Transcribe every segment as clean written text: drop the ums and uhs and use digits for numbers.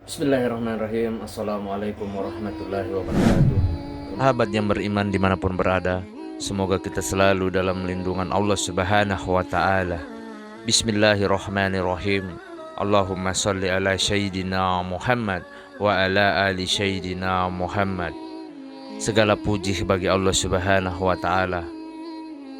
Bismillahirrahmanirrahim. Assalamualaikum warahmatullahi wabarakatuh. Sahabat yang beriman dimanapun berada, semoga kita selalu dalam lindungan Allah Subhanahu wa Ta'ala. Bismillahirrahmanirrahim. Allahumma salli ala Sayyidina Muhammad wa ala ali Sayyidina Muhammad. Segala puji bagi Allah Subhanahu wa Ta'ala,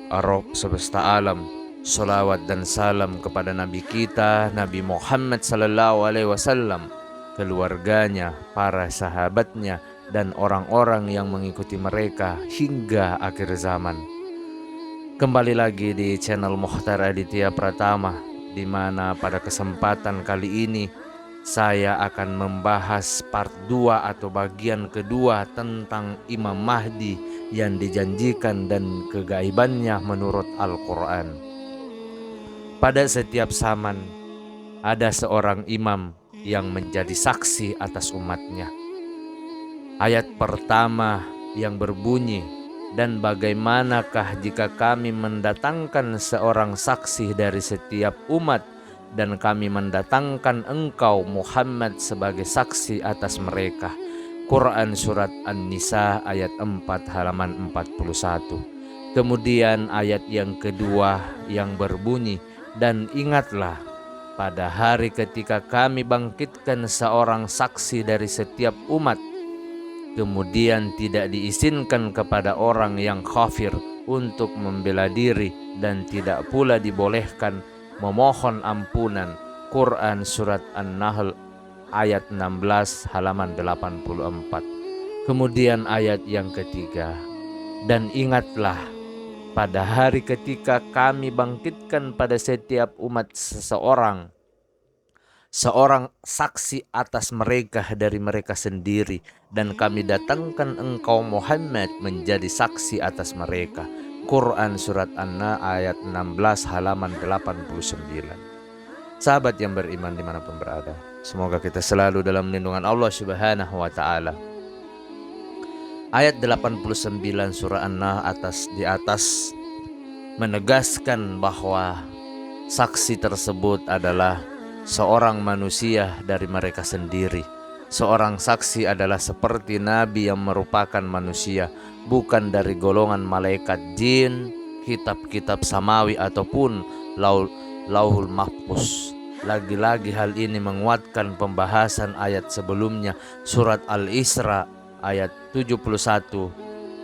Ar-Rabb semesta alam. Salawat dan salam kepada Nabi kita, Nabi Muhammad sallallahu alaihi wasallam, keluarganya, para sahabatnya, dan orang-orang yang mengikuti mereka hingga akhir zaman. Kembali lagi di channel Mukhtar Aditya Pratama, di mana pada kesempatan kali ini saya akan membahas part 2 atau bagian kedua tentang Imam Mahdi yang dijanjikan dan kegaibannya menurut Al-Quran. Pada setiap zaman ada seorang imam yang menjadi saksi atas umatnya. Ayat pertama yang berbunyi, "Dan bagaimanakah jika kami mendatangkan seorang saksi dari setiap umat dan kami mendatangkan engkau Muhammad sebagai saksi atas mereka." Quran Surat An-Nisa ayat 4 halaman 41. Kemudian ayat yang kedua yang berbunyi, "Dan ingatlah pada hari ketika kami bangkitkan seorang saksi dari setiap umat, kemudian tidak diizinkan kepada orang yang kafir untuk membela diri dan tidak pula dibolehkan memohon ampunan." Quran Surat An-Nahl ayat 16 halaman 84. Kemudian ayat yang ketiga, "Dan ingatlah pada hari ketika kami bangkitkan pada setiap umat seorang saksi atas mereka dari mereka sendiri, dan kami datangkan engkau Muhammad menjadi saksi atas mereka." Quran Surat An-Nahl ayat 16 halaman 89. Sahabat yang beriman dimanapun berada, semoga kita selalu dalam lindungan Allah Subhanahu wa Ta'ala. Ayat 89 surah An-Nahl di atas menegaskan bahwa saksi tersebut adalah seorang manusia dari mereka sendiri. Seorang saksi adalah seperti nabi yang merupakan manusia, bukan dari golongan malaikat jin, kitab-kitab samawi ataupun lauhul mahfuz. Lagi-lagi hal ini menguatkan pembahasan ayat sebelumnya, surat Al-Isra ayat 71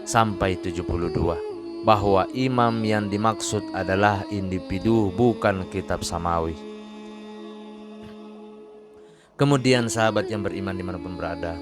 sampai 72, bahwa imam yang dimaksud adalah individu, bukan kitab samawi. Kemudian sahabat yang beriman dimanapun berada,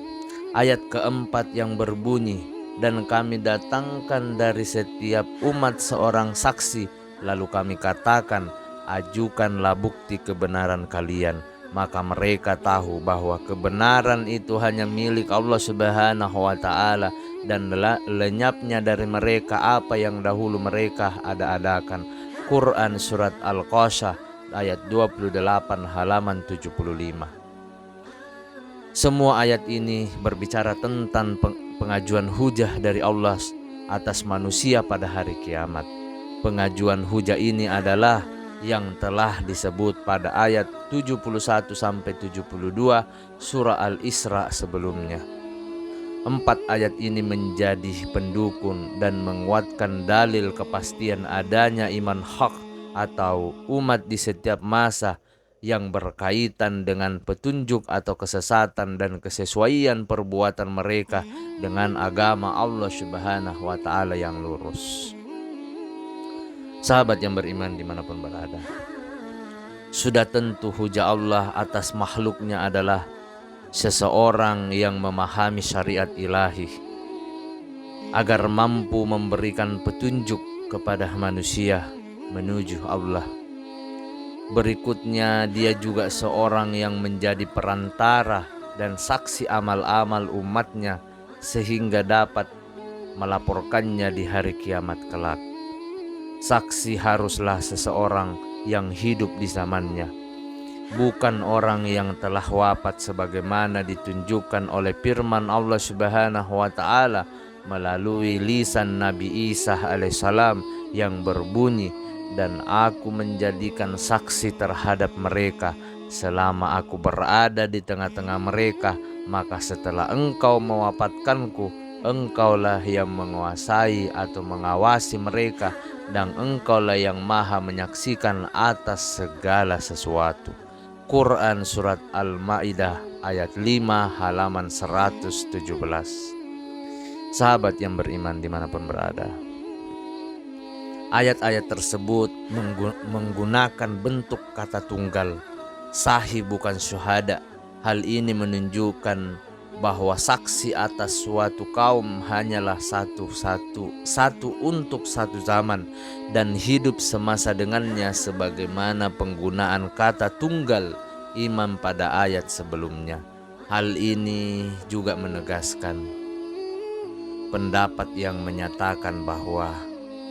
ayat keempat yang berbunyi, "Dan kami datangkan dari setiap umat seorang saksi, lalu kami katakan, ajukanlah bukti kebenaran kalian." Maka mereka tahu bahwa kebenaran itu hanya milik Allah Subhanahu wa Ta'ala, dan lenyapnya dari mereka apa yang dahulu mereka ada-adakan. Quran Surat Al-Qasas ayat 28 halaman 75. Semua ayat ini berbicara tentang pengajuan hujah dari Allah atas manusia pada hari kiamat. Pengajuan hujah ini adalah yang telah disebut pada ayat 71 sampai 72 surah Al-Isra sebelumnya. 4 ayat ini menjadi pendukung dan menguatkan dalil kepastian adanya iman hak atau umat di setiap masa yang berkaitan dengan petunjuk atau kesesatan dan kesesuaian perbuatan mereka dengan agama Allah Subhanahu wa Ta'ala yang lurus. Sahabat yang beriman dimanapun berada, sudah tentu hujah Allah atas makhluknya adalah seseorang yang memahami syariat ilahi agar mampu memberikan petunjuk kepada manusia menuju Allah. Berikutnya, dia juga seorang yang menjadi perantara dan saksi amal-amal umatnya sehingga dapat melaporkannya di hari kiamat kelak. Saksi haruslah seseorang yang hidup di zamannya, bukan orang yang telah wafat, sebagaimana ditunjukkan oleh firman Allah Subhanahu wa Ta'ala melalui lisan Nabi Isa alaihissalam yang berbunyi, "Dan aku menjadikan saksi terhadap mereka selama aku berada di tengah-tengah mereka, maka setelah engkau mewafatkanku, engkaulah yang menguasai atau mengawasi mereka, dan engkaulah yang maha menyaksikan atas segala sesuatu. Quran Surat Al-Ma'idah ayat 5 halaman 117. Sahabat yang beriman dimanapun berada, ayat-ayat tersebut menggunakan bentuk kata tunggal, sahih bukan syuhada. Hal ini menunjukkan bahwa saksi atas suatu kaum hanyalah satu untuk satu zaman dan hidup semasa dengannya, sebagaimana penggunaan kata tunggal imam pada ayat sebelumnya. Hal ini juga menegaskan pendapat yang menyatakan bahwa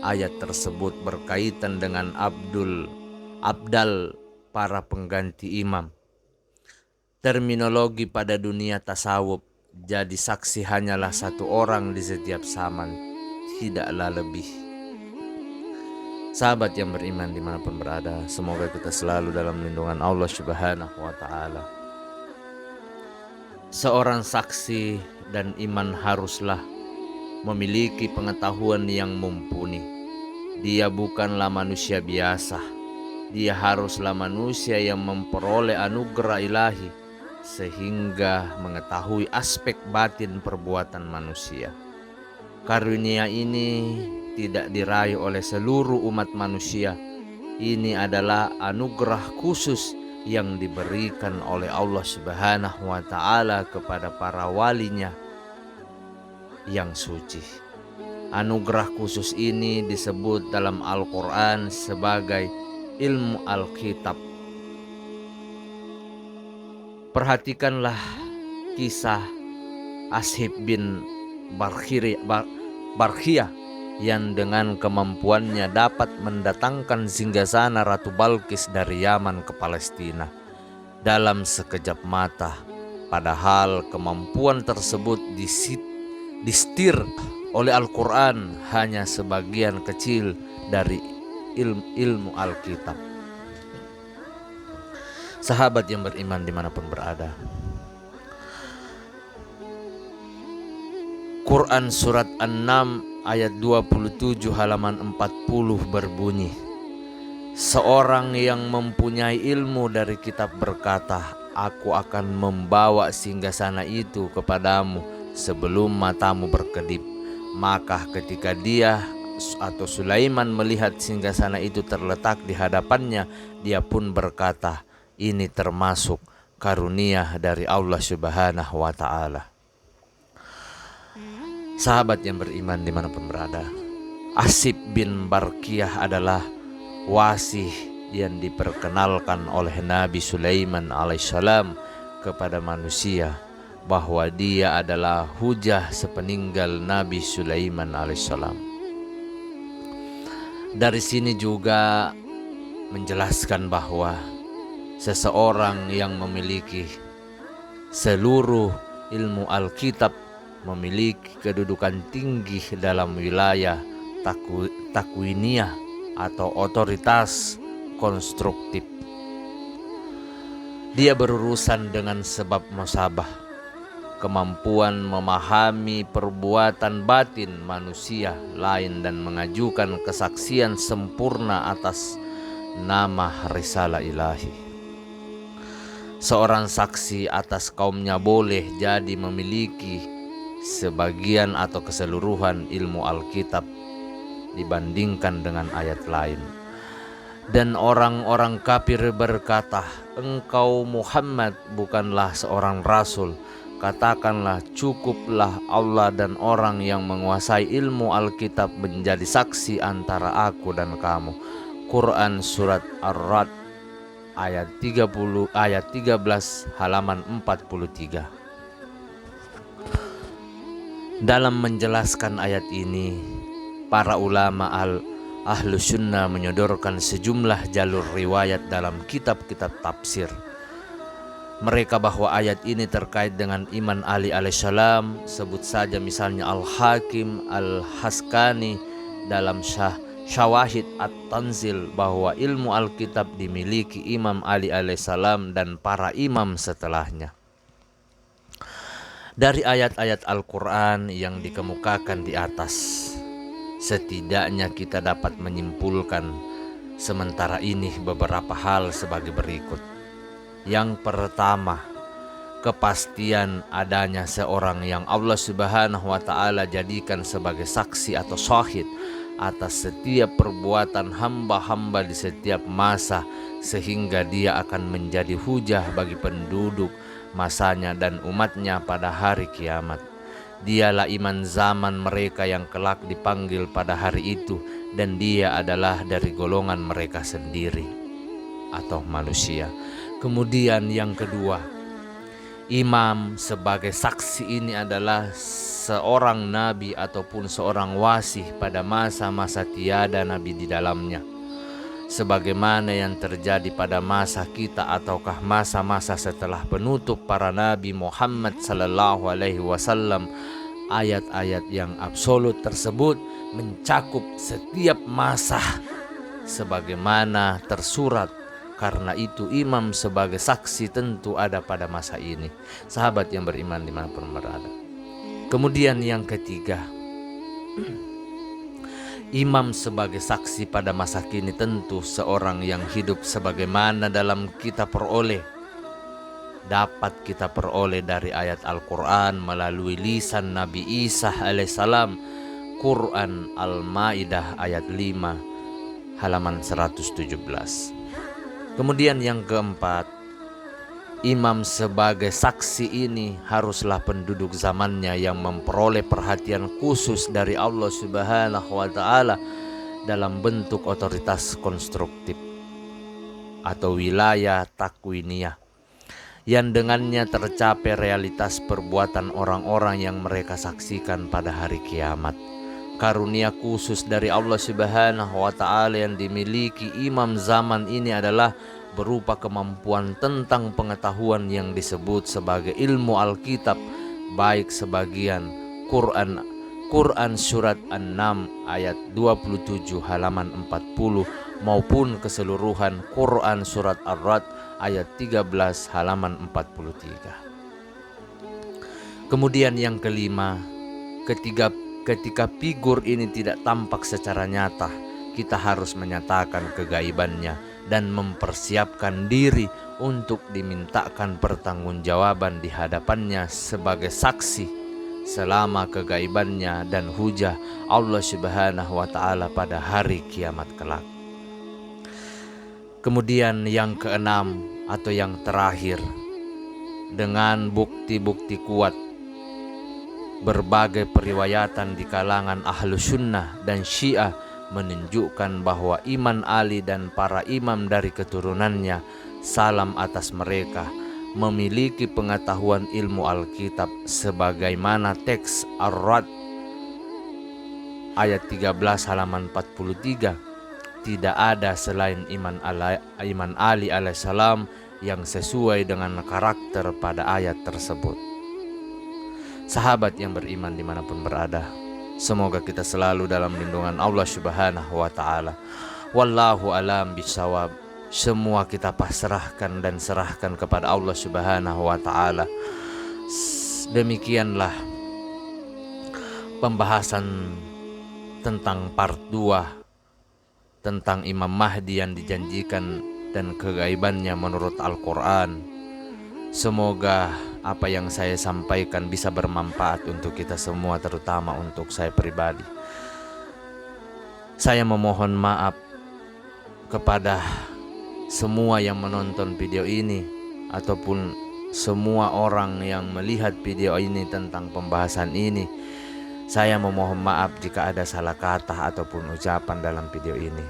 ayat tersebut berkaitan dengan abdal para pengganti imam. Terminologi pada dunia tasawuf, jadi saksi hanyalah satu orang di setiap zaman, tidaklah lebih. Sahabat yang beriman dimanapun berada, semoga kita selalu dalam lindungan Allah Subhanahu wa Ta'ala. Seorang saksi dan iman haruslah memiliki pengetahuan yang mumpuni. Dia bukanlah manusia biasa. Dia haruslah manusia yang memperoleh anugerah ilahi, sehingga mengetahui aspek batin perbuatan manusia. Karunia ini tidak diraih oleh seluruh umat manusia. Ini adalah anugerah khusus yang diberikan oleh Allah Subhanahu wa Ta'ala kepada para walinya yang suci. Anugerah khusus ini disebut dalam Al-Quran sebagai ilmu Alkitab. Perhatikanlah kisah Ashib bin Barkhiyah yang dengan kemampuannya dapat mendatangkan singgasana Ratu Balkis dari Yaman ke Palestina dalam sekejap mata. Padahal kemampuan tersebut distir oleh Al-Quran hanya sebagian kecil dari ilmu Alkitab. Sahabat yang beriman dimanapun berada, Quran Surat An-Nam ayat 27 halaman 40 berbunyi, seorang yang mempunyai ilmu dari kitab berkata, aku akan membawa singgasana itu kepadamu sebelum matamu berkedip. Maka ketika dia atau Sulaiman melihat singgasana itu terletak di hadapannya, dia pun berkata, ini termasuk karunia dari Allah Subhanahu wa Ta'ala. Sahabat yang beriman dimanapun berada, Ashib bin Barkhiyah adalah wasih yang diperkenalkan oleh Nabi Sulaiman alaihissalam kepada manusia, bahwa dia adalah hujah sepeninggal Nabi Sulaiman alaihissalam. Dari sini juga menjelaskan bahwa seseorang yang memiliki seluruh ilmu Alkitab memiliki kedudukan tinggi dalam wilayah takwiniyah atau otoritas konstruktif. Dia berurusan dengan sebab musabah, kemampuan memahami perbuatan batin manusia lain dan mengajukan kesaksian sempurna atas nama risalah ilahi. Seorang saksi atas kaumnya boleh jadi memiliki sebagian atau keseluruhan ilmu Alkitab dibandingkan dengan ayat lain. Dan orang-orang kafir berkata, engkau Muhammad bukanlah seorang rasul. Katakanlah, cukuplah Allah dan orang yang menguasai ilmu Alkitab menjadi saksi antara aku dan kamu. Quran Surat Ar-Ra'd ayat 13 halaman 43. Dalam menjelaskan ayat ini, para ulama Ahlus Sunnah menyodorkan sejumlah jalur riwayat dalam kitab-kitab tafsir mereka bahwa ayat ini terkait dengan Iman Ali alaihissalam. Sebut saja misalnya Al-Hakim Al-Haskani dalam syawahid at-tanzil bahwa ilmu Alkitab dimiliki Imam Ali alaihissalam dan para imam setelahnya. Dari ayat-ayat Al-Quran yang dikemukakan di atas, setidaknya kita dapat menyimpulkan sementara ini beberapa hal sebagai berikut. Yang pertama, kepastian adanya seorang yang Allah Subhanahu wa Ta'ala jadikan sebagai saksi atau syahid atas setiap perbuatan hamba-hamba di setiap masa, sehingga dia akan menjadi hujah bagi penduduk masanya dan umatnya pada hari kiamat. Dialah iman zaman mereka yang kelak dipanggil pada hari itu, dan dia adalah dari golongan mereka sendiri atau manusia. Kemudian yang kedua, imam sebagai saksi ini adalah seorang nabi ataupun seorang wasih pada masa-masa tiada nabi di dalamnya, sebagaimana yang terjadi pada masa kita ataukah masa-masa setelah penutup para nabi Muhammad sallallahu alaihi wasallam. Ayat-ayat yang absolut tersebut mencakup setiap masa sebagaimana tersurat. Karena itu imam sebagai saksi tentu ada pada masa ini, sahabat yang beriman dimanapun berada. Kemudian yang ketiga, imam sebagai saksi pada masa kini tentu seorang yang hidup sebagaimana dapat kita peroleh dari ayat Al-Quran melalui lisan Nabi Isa alaihissalam. Quran Al-Maidah ayat 5 halaman 117. Kemudian yang keempat, imam sebagai saksi ini haruslah penduduk zamannya yang memperoleh perhatian khusus dari Allah Subhanahu wa Ta'ala dalam bentuk otoritas konstruktif atau wilayah takwiniyah, yang dengannya tercapai realitas perbuatan orang-orang yang mereka saksikan pada hari kiamat. Karunia khusus dari Allah Subhanahu wa Ta'ala yang dimiliki imam zaman ini adalah berupa kemampuan tentang pengetahuan yang disebut sebagai ilmu Alkitab, baik sebagian Quran surat An-Nam ayat 27 halaman 40 maupun keseluruhan Quran surat Ar-Ra'd ayat 13 halaman 43. Kemudian yang kelima, ketika figur ini tidak tampak secara nyata, kita harus menyatakan kegaibannya dan mempersiapkan diri untuk dimintakan pertanggungjawaban di hadapannya sebagai saksi selama kegaibannya dan hujah Allah Subhanahu wa Ta'ala pada hari kiamat kelak. Kemudian yang keenam atau yang terakhir, dengan bukti-bukti kuat berbagai periwayatan di kalangan ahlu sunnah dan syiah menunjukkan bahwa iman Ali dan para imam dari keturunannya, salam atas mereka, memiliki pengetahuan ilmu Alkitab sebagaimana teks Ar-Ra'd ayat 13 halaman 43. Tidak ada selain iman Ali alaihissalam yang sesuai dengan karakter pada ayat tersebut. Sahabat yang beriman dimanapun berada, semoga kita selalu dalam lindungan Allah Subhanahu wa Ta'ala. Wallahu alam bisawab. Semua kita pasrahkan dan serahkan kepada Allah Subhanahu wa Ta'ala. Demikianlah pembahasan tentang part 2 tentang Imam Mahdi yang dijanjikan dan kegaibannya menurut Al-Quran. Semoga apa yang saya sampaikan bisa bermanfaat untuk kita semua, terutama untuk saya pribadi. Saya memohon maaf kepada semua yang menonton video ini ataupun semua orang yang melihat video ini tentang pembahasan ini. Saya memohon maaf jika ada salah kata ataupun ucapan dalam video ini.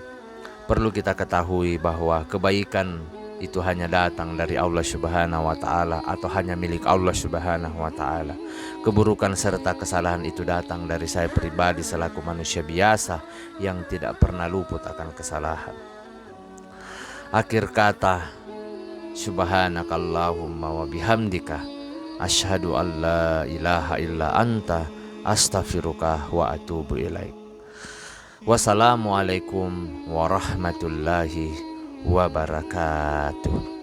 Perlu kita ketahui bahwa kebaikan itu hanya datang dari Allah Subhanahu wa Ta'ala atau hanya milik Allah Subhanahu wa Ta'ala. Keburukan serta kesalahan itu datang dari saya pribadi selaku manusia biasa yang tidak pernah luput akan kesalahan. Akhir kata, subhanakallahumma wa bihamdika asyhadu an la ilaha illa anta astaghfiruka wa atubu ilaik. Wassalamualaikum warahmatullahi wabarakatuh.